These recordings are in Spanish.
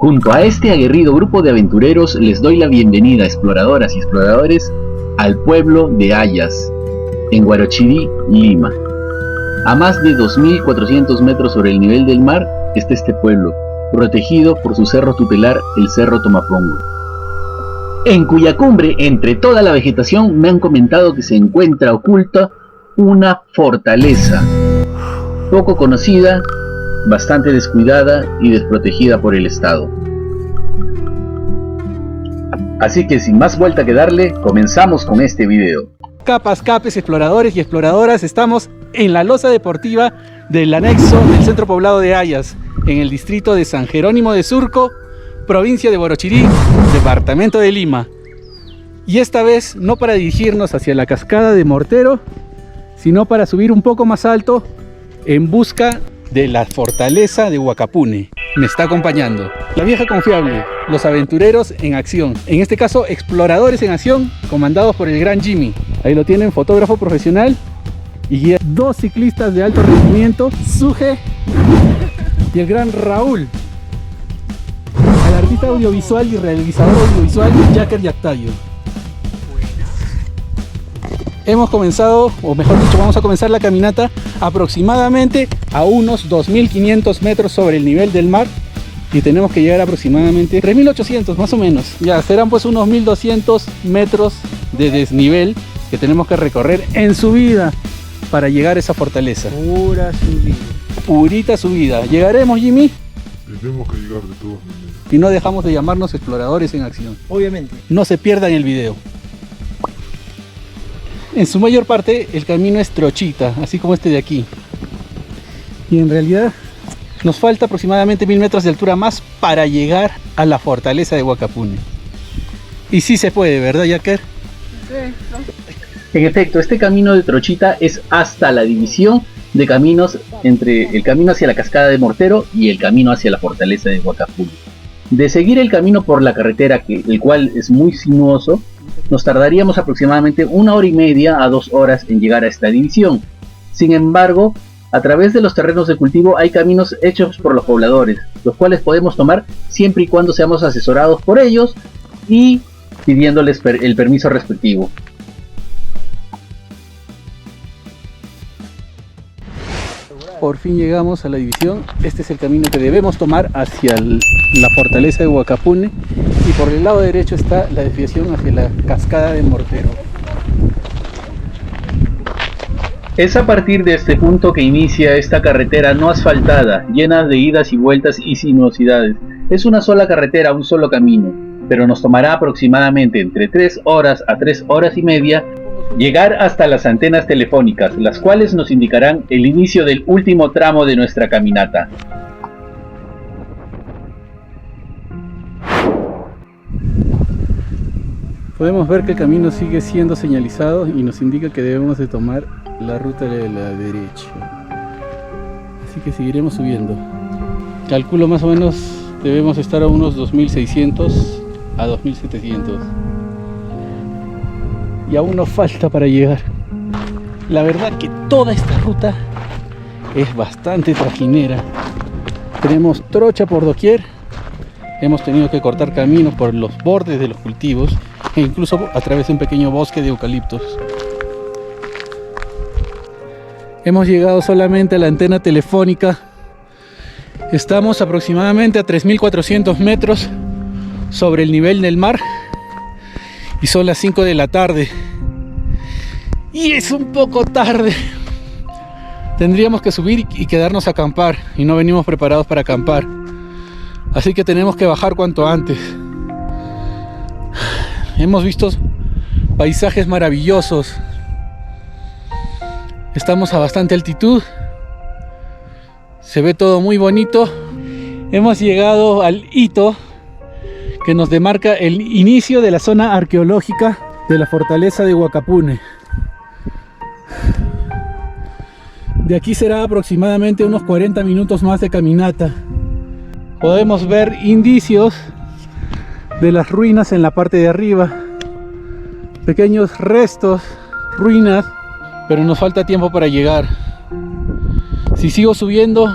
Junto a este aguerrido grupo de aventureros les doy la bienvenida, exploradoras y exploradores, al pueblo de Ayas, en Huarochirí, Lima. A más de 2.400 metros sobre el nivel del mar está este pueblo, protegido por su cerro tutelar, el Cerro Tomapongo, en cuya cumbre, entre toda la vegetación, me han comentado que se encuentra oculta una fortaleza, poco conocida, bastante descuidada y desprotegida por el Estado. Así que sin más vuelta que darle, comenzamos con este video. Capas, capes, exploradores y exploradoras, estamos en la losa deportiva del anexo del centro poblado de Ayas, en el distrito de San Jerónimo de Surco, provincia de Huarochirí, departamento de Lima. Y esta vez no para dirigirnos hacia la cascada de Mortero, sino para subir un poco más alto en busca de la fortaleza de Huacapune. Me está acompañando la vieja confiable, los aventureros en acción, en este caso exploradores en acción, comandados por el gran Jimmy. Ahí lo tienen, fotógrafo profesional y guía. Dos ciclistas de alto rendimiento, Suje y el gran Raúl, el artista audiovisual y realizador audiovisual Yaker Yactayo. Hemos comenzado, o mejor dicho, vamos a comenzar la caminata aproximadamente a unos 2.500 metros sobre el nivel del mar, y tenemos que llegar aproximadamente 3.800 más o menos. Ya serán pues unos 1.200 metros de desnivel que tenemos que recorrer en subida para llegar a esa fortaleza. Pura subida. Purita subida. ¿Llegaremos, Jimmy? Tenemos que llegar de todas maneras. Y no dejamos de llamarnos exploradores en acción. Obviamente. No se pierdan el video. En su mayor parte el camino es trochita, así como este de aquí. Y en realidad nos falta aproximadamente 1.000 metros de altura más para llegar a la fortaleza de Huacapune. Y sí se puede, ¿verdad, Yaker? Sí. En efecto, este camino de trochita es hasta la división de caminos entre el camino hacia la cascada de Mortero y el camino hacia la fortaleza de Huacapune. De seguir el camino por la carretera, el cual es muy sinuoso, nos tardaríamos aproximadamente 1 hora y media a 2 horas en llegar a esta división. Sin embargo, a través de los terrenos de cultivo hay caminos hechos por los pobladores, los cuales podemos tomar siempre y cuando seamos asesorados por ellos y pidiéndoles el permiso respectivo. Por fin llegamos a la división. Este es el camino que debemos tomar hacia la fortaleza de Huacapune, y por el lado derecho está la desviación hacia la cascada de Mortero. Es a partir de este punto que inicia esta carretera no asfaltada, llena de idas y vueltas y sinuosidades. Es una sola carretera, un solo camino, pero nos tomará aproximadamente entre 3 horas a 3 horas y media llegar hasta las antenas telefónicas, las cuales nos indicarán el inicio del último tramo de nuestra caminata. Podemos ver que el camino sigue siendo señalizado y nos indica que debemos de tomar la ruta de la derecha. Así que seguiremos subiendo. Calculo más o menos debemos estar a unos 2.600 a 2.700. Y aún nos falta para llegar. La verdad que toda esta ruta es bastante trajinera. Tenemos trocha por doquier. Hemos tenido que cortar caminos por los bordes de los cultivos e incluso a través de un pequeño bosque de eucaliptos. Hemos llegado solamente a la antena telefónica. Estamos aproximadamente a 3.400 metros sobre el nivel del mar y son las 5 de la tarde. Y es un poco tarde. Tendríamos que subir y quedarnos a acampar, y no venimos preparados para acampar. Así que tenemos que bajar cuanto antes. Hemos visto paisajes maravillosos. Estamos a bastante altitud. Se ve todo muy bonito. Hemos llegado al hito que nos demarca el inicio de la zona arqueológica de la fortaleza de Huacapune. De aquí será aproximadamente unos 40 minutos más de caminata. Podemos ver indicios de las ruinas en la parte de arriba, pequeños restos, ruinas, pero nos falta tiempo para llegar. Si sigo subiendo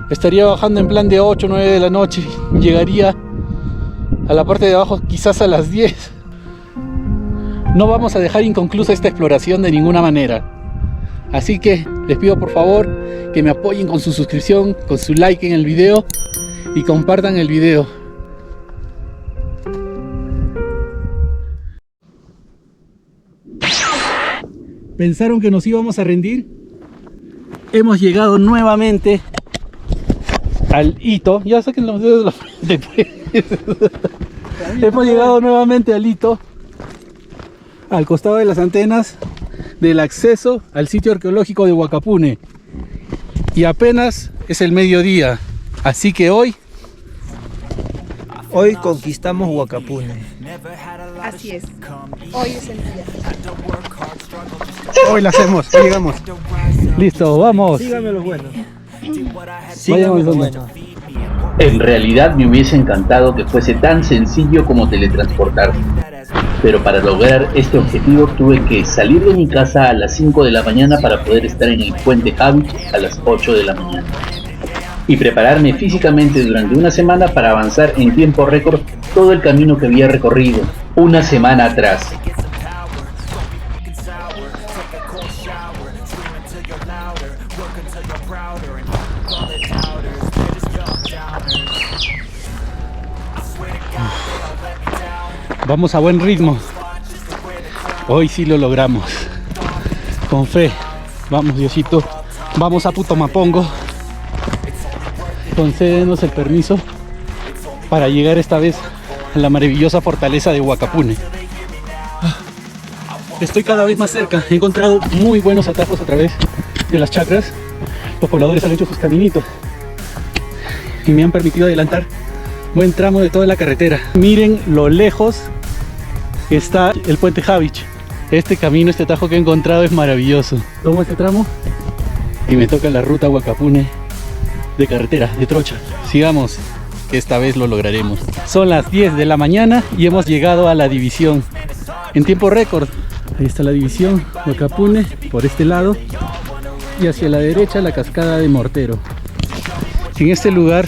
Estaría bajando en plan de 8 o 9 de la noche. Llegaría a la parte de abajo quizás a las 10. No vamos a dejar inconclusa esta exploración de ninguna manera. Así que les pido por favor que me apoyen con su suscripción, con su like en el video y compartan el video. ¿Pensaron que nos íbamos a rendir? Hemos llegado nuevamente al hito. Ya saquen los dedos de la frente, pues. Hemos llegado nuevamente al hito, al costado de las antenas del acceso al sitio arqueológico de Huacapune. Y apenas es el mediodía, así que hoy conquistamos Huacapune. Así es. Hoy es el día. Hoy la hacemos, hoy llegamos. Listo, vamos. Síganme los buenos. Vayamos Síganme los donde. buenos. En realidad me hubiese encantado que fuese tan sencillo como teletransportarse. Pero para lograr este objetivo tuve que salir de mi casa a las 5 de la mañana para poder estar en el puente Havich a las 8 de la mañana. Y prepararme físicamente durante una semana para avanzar en tiempo récord todo el camino que había recorrido una semana atrás. Vamos a buen ritmo. Hoy sí lo logramos. Con fe. Vamos, Diosito. Vamos a Putumapongo. Concédenos el permiso para llegar esta vez a la maravillosa fortaleza de Huacapune. Estoy cada vez más cerca. He encontrado muy buenos atajos a través de las chacras. Los pobladores han hecho sus caminitos y me han permitido adelantar buen tramo de toda la carretera. Miren lo lejos que está el puente Havich. Este camino, este atajo que he encontrado es maravilloso. Tomo este tramo y me toca la ruta Huacapune de carretera, de trocha. Sigamos, que esta vez lo lograremos. Son las 10 de la mañana y hemos llegado a la división en tiempo récord. Ahí está la división Huacapune por este lado y hacia la derecha la cascada de Mortero. En este lugar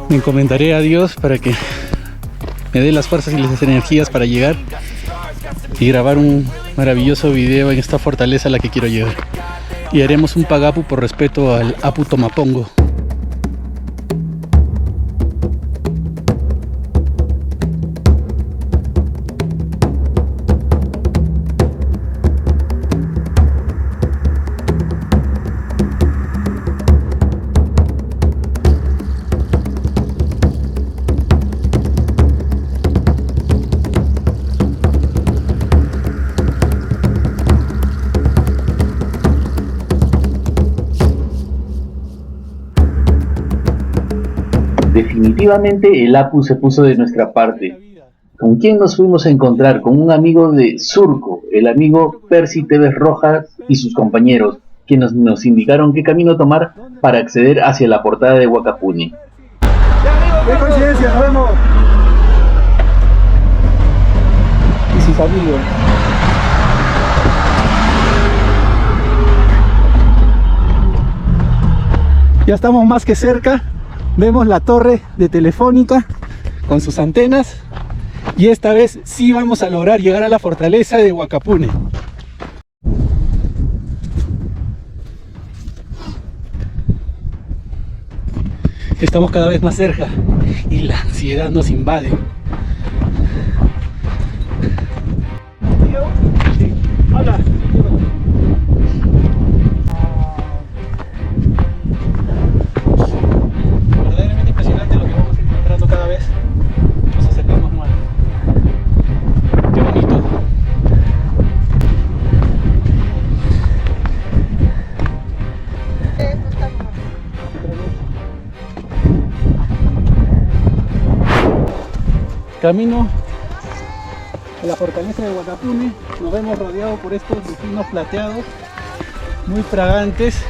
me encomendaré a Dios para que me dé las fuerzas y las energías para llegar y grabar un maravilloso video en esta fortaleza a la que quiero llegar. Y haremos un pagapu por respeto al Apu Tomapongo. Definitivamente el Apu se puso de nuestra parte. ¿Con quién nos fuimos a encontrar? Con un amigo de Surco, el amigo Percy Tevez Rojas y sus compañeros, quienes nos indicaron qué camino tomar para acceder hacia la portada de Huacapune. ¡Qué coincidencia! ¡Nos vemos! Y sus amigos. Ya estamos más que cerca. Vemos la torre de Telefónica con sus antenas y esta vez sí vamos a lograr llegar a la fortaleza de Huacapune. Estamos cada vez más cerca y la ansiedad nos invade. Sí. Hola. Verdaderamente impresionante lo que vamos encontrando cada vez. Nos acercamos más. Qué bonito. Camino a la fortaleza de Huacapune. Nos vemos rodeados por estos lupinos plateados muy fragantes.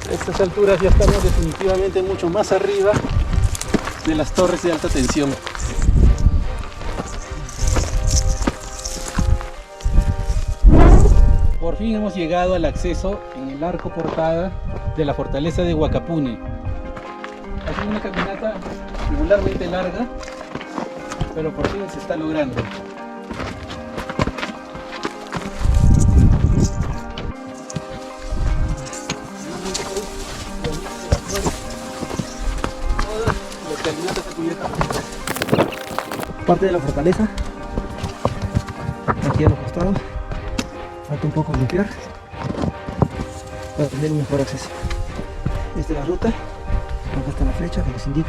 A estas alturas ya estamos definitivamente mucho más arriba de las torres de alta tensión. Por fin hemos llegado al acceso en el arco portada de la fortaleza de Huacapune. Ha sido una caminata regularmente larga, pero por fin se está logrando. Parte de la fortaleza. Aquí a los costados. Falta un poco limpiar para tener un mejor acceso. Esta es la ruta. Acá está la flecha que nos indica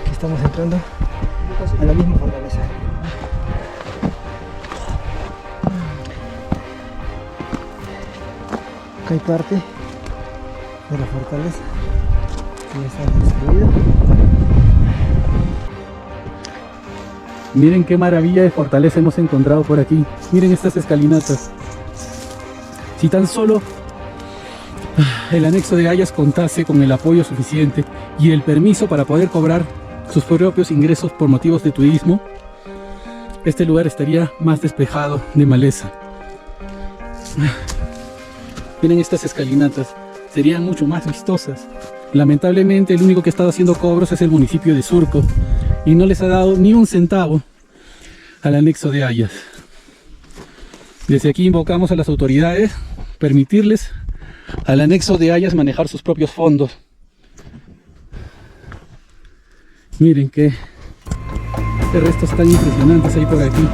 que estamos entrando a la misma fortaleza. Acá hay parte de la fortaleza que ya está destruida. Miren qué maravilla de fortaleza hemos encontrado por aquí. Miren estas escalinatas. Si tan solo el anexo de Ayas contase con el apoyo suficiente y el permiso para poder cobrar sus propios ingresos por motivos de turismo, este lugar estaría más despejado de maleza. Miren estas escalinatas, serían mucho más vistosas. Lamentablemente el único que ha estado haciendo cobros es el municipio de Surco y no les ha dado ni un centavo al anexo de Ayas. Desde aquí invocamos a las autoridades permitirles al anexo de Ayas manejar sus propios fondos. Miren qué restos tan impresionantes hay por aquí.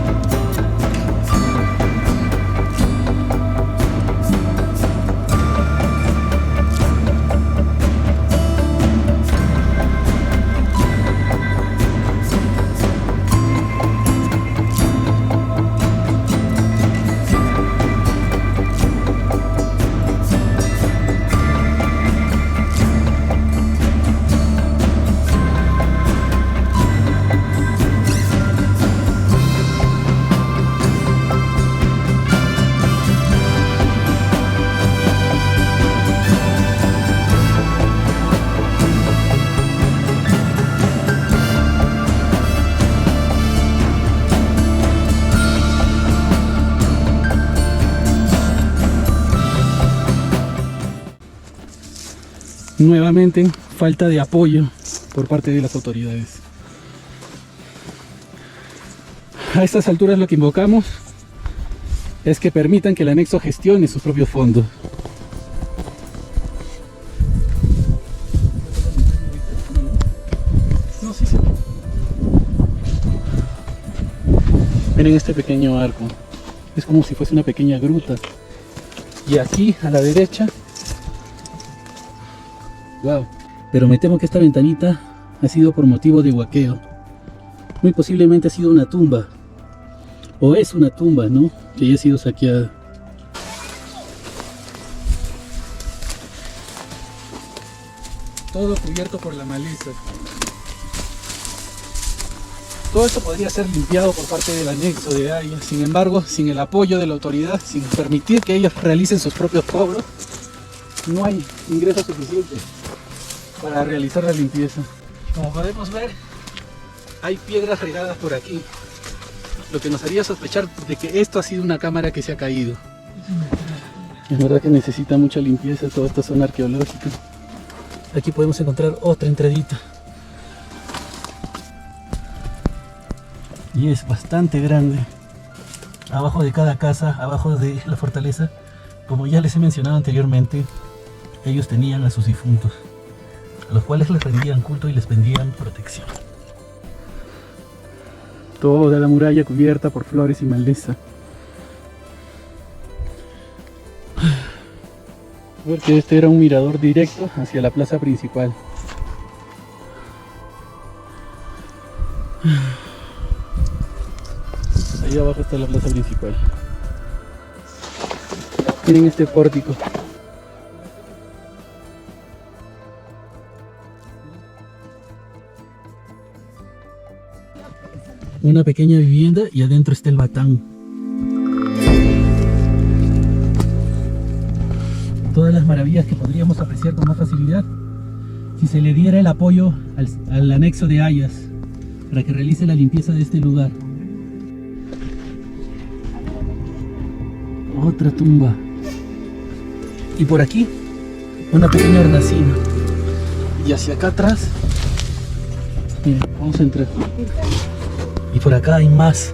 Nuevamente, falta de apoyo por parte de las autoridades. A estas alturas lo que invocamos es que permitan que el anexo gestione sus propios fondos. Miren este pequeño arco, es como si fuese una pequeña gruta. Y aquí a la derecha, wow, pero me temo que esta ventanita ha sido por motivo de huaqueo. Muy posiblemente ha sido una tumba, o es una tumba, ¿no? Que haya sido saqueada. Todo cubierto por la maleza. Todo esto podría ser limpiado por parte del anexo de Ayas. Sin embargo, sin el apoyo de la autoridad, sin permitir que ellos realicen sus propios cobros, no hay ingresos suficientes para realizar la limpieza. Como podemos ver, hay piedras regadas por aquí, lo que nos haría sospechar de que esto ha sido una cámara que se ha caído. Es verdad que necesita mucha limpieza toda esta zona arqueológica. Aquí podemos encontrar otra entradita. Y es bastante grande. Abajo de cada casa, abajo de la fortaleza, como ya les he mencionado anteriormente, ellos tenían a sus difuntos, a los cuales les rendían culto y les vendían protección. Toda la muralla cubierta por flores y maleza. Porque este era un mirador directo hacia la plaza principal. Ahí abajo está la plaza principal. Miren este pórtico. Una pequeña vivienda y adentro está el batán. Todas las maravillas que podríamos apreciar con más facilidad si se le diera el apoyo al anexo de Ayas para que realice la limpieza de este lugar. Otra tumba. Y por aquí, una pequeña hornacina. Y hacia acá atrás, mira, vamos a entrar. Y por acá hay más.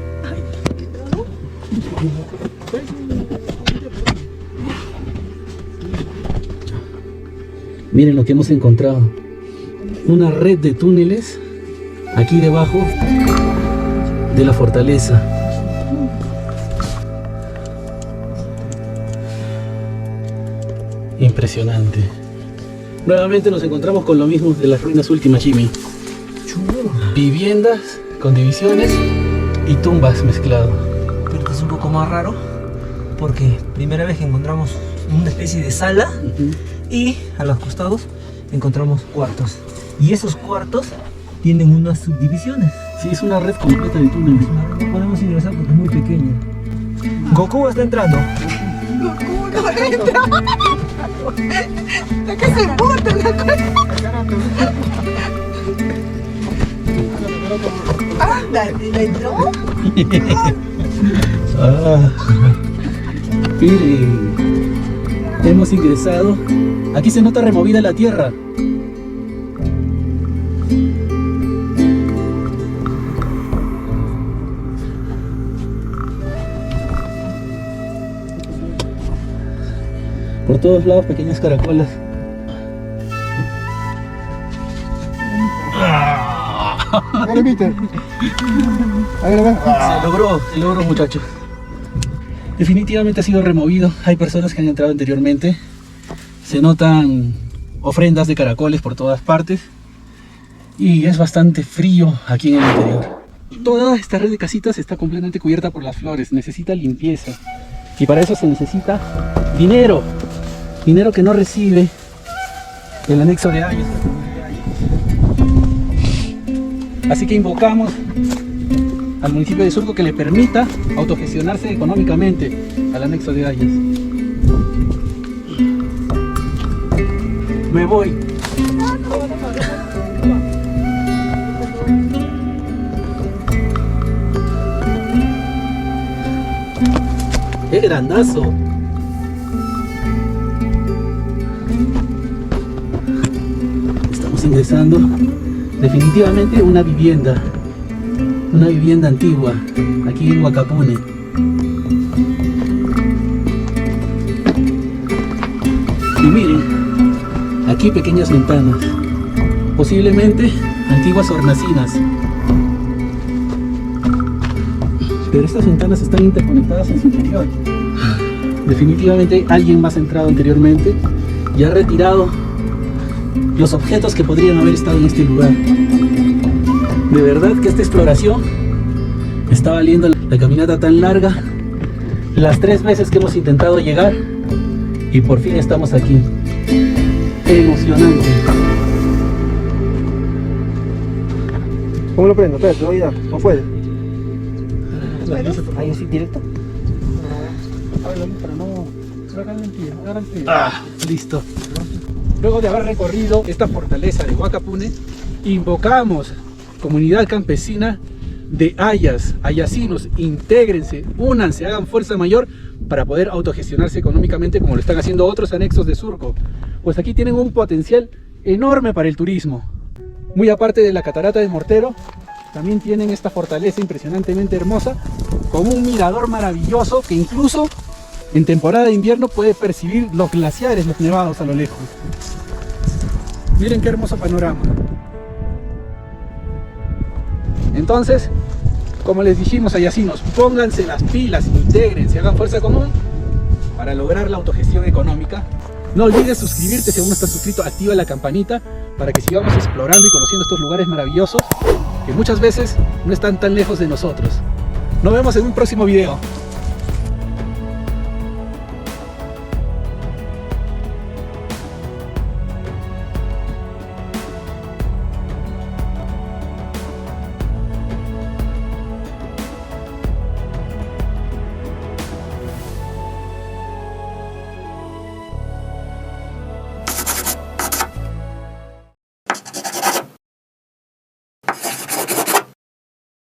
Miren lo que hemos encontrado. Una red de túneles aquí debajo de la fortaleza. Impresionante. Nuevamente nos encontramos con lo mismo de las ruinas últimas, Jimmy. Viviendas con divisiones y tumbas mezclado. Pero esto es un poco más raro porque primera vez que encontramos una especie de sala y a los costados encontramos cuartos. Y esos cuartos tienen unas subdivisiones. Sí, es una red completa de túneles. No podemos ingresar porque es muy pequeño. Goku está entrando. Goku no entra. Está que se bota la cosa. Anda, ¿la entró? Miren, hemos ingresado. Aquí se nota removida la tierra. Por todos lados pequeñas caracolas. Se logró muchachos. Definitivamente ha sido removido. Hay personas que han entrado anteriormente. Se notan ofrendas de caracoles por todas partes. Y es bastante frío aquí en el interior. Toda esta red de casitas está completamente cubierta por las flores. Necesita limpieza. Y para eso se necesita dinero. Dinero que no recibe el anexo de Ayas. Así que invocamos al municipio de Surco que le permita autogestionarse económicamente al anexo de Ayas. Me voy. ¡Qué grandazo! Estamos ingresando. Definitivamente una vivienda antigua aquí en Huacapune. Y miren, aquí pequeñas ventanas, posiblemente antiguas hornacinas, pero estas ventanas están interconectadas en su interior. Definitivamente alguien más ha entrado anteriormente y ha retirado los objetos que podrían haber estado en este lugar. De verdad que esta exploración está valiendo la caminata tan larga, las 3 veces que hemos intentado llegar y por fin estamos aquí. Emocionante. ¿Cómo lo prendo? Espera, te voy a dar. ¿No puede? Ahí sí, directo. Listo. Luego de haber recorrido esta fortaleza de Huacapune, invocamos comunidad campesina de Ayas, ayasinos, intégrense, únanse, hagan fuerza mayor para poder autogestionarse económicamente como lo están haciendo otros anexos de Surco. Pues aquí tienen un potencial enorme para el turismo. Muy aparte de la catarata de Mortero, también tienen esta fortaleza impresionantemente hermosa, con un mirador maravilloso que incluso en temporada de invierno puede percibir los glaciares, los nevados a lo lejos. Miren qué hermoso panorama. Entonces, como les dijimos, ayasinos, pónganse las pilas, intégrense, hagan fuerza común para lograr la autogestión económica. No olvides suscribirte si aún no estás suscrito, activa la campanita para que sigamos explorando y conociendo estos lugares maravillosos que muchas veces no están tan lejos de nosotros. Nos vemos en un próximo video.